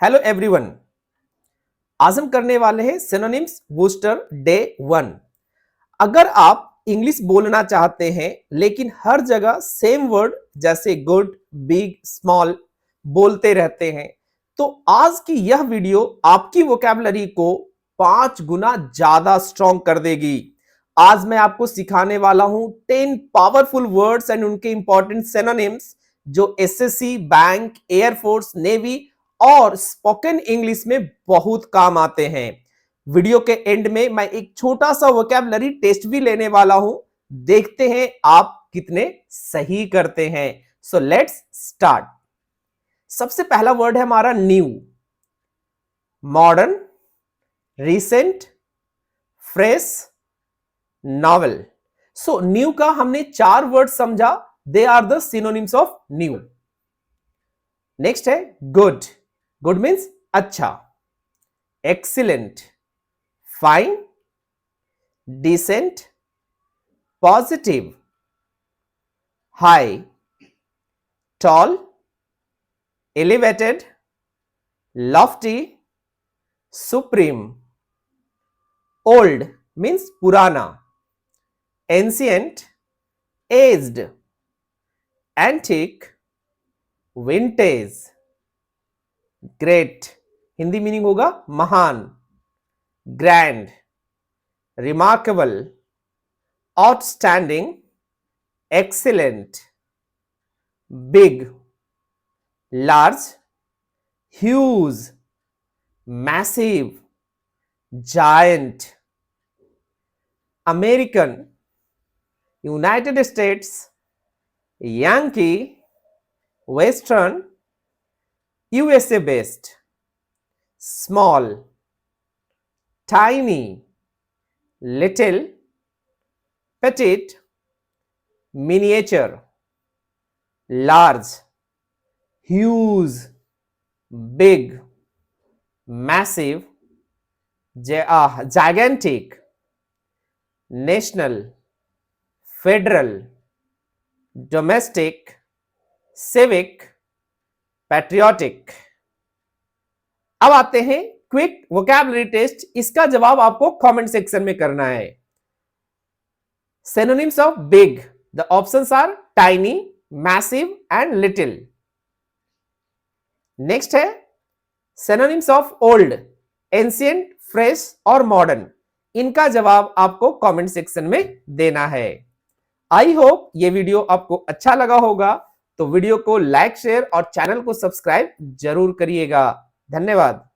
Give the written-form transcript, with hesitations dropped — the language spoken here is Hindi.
हेलो एवरीवन, आज हम करने वाले हैं सिनोनिम्स बूस्टर डे 1। अगर आप इंग्लिश बोलना चाहते हैं लेकिन हर जगह सेम वर्ड जैसे गुड, बिग, स्मॉल बोलते रहते हैं तो आज की यह वीडियो आपकी वोकैबुलरी को 5 गुना ज्यादा स्ट्रॉन्ग कर देगी। आज मैं आपको सिखाने वाला हूं 10 पावरफुल वर्ड्स एंड उनके इंपॉर्टेंट सिनोनिम्स जो एसएससी, बैंक, एयरफोर्स, नेवी और स्पोकन इंग्लिश में बहुत काम आते हैं। वीडियो के एंड में मैं एक छोटा सा वोकैबुलरी टेस्ट भी लेने वाला हूं, देखते हैं आप कितने सही करते हैं। So let's start. सबसे पहला वर्ड है हमारा new. Modern, recent, fresh, novel. So new का हमने 4 वर्ड समझा, they are the synonyms of new. Next है गुड। गुड मीन्स अच्छा। Excellent, fine, decent, positive, high, tall, elevated, lofty, supreme. Old means पुराना। Ancient, aged, antique, vintage. Great Hindi meaning होगा महान। Grand, remarkable, outstanding, excellent. Big, large, huge, massive, giant. American, United States, Yankee, western, USA based। Small, tiny, little, petit, miniature. Large, huge, big, massive, gigantic. National, federal, domestic, civic, patriotic. अब आते हैं क्विक वोकैबुलरी टेस्ट। इसका जवाब आपको कमेंट सेक्शन में करना है। Synonyms of big, the options are tiny, massive and little. Next है synonyms of old, ancient, fresh और मॉडर्न। इनका जवाब आपको कमेंट सेक्शन में देना है। आई होप ये वीडियो आपको अच्छा लगा होगा, तो वीडियो को लाइक, शेयर और चैनल को सब्सक्राइब जरूर करिएगा। धन्यवाद।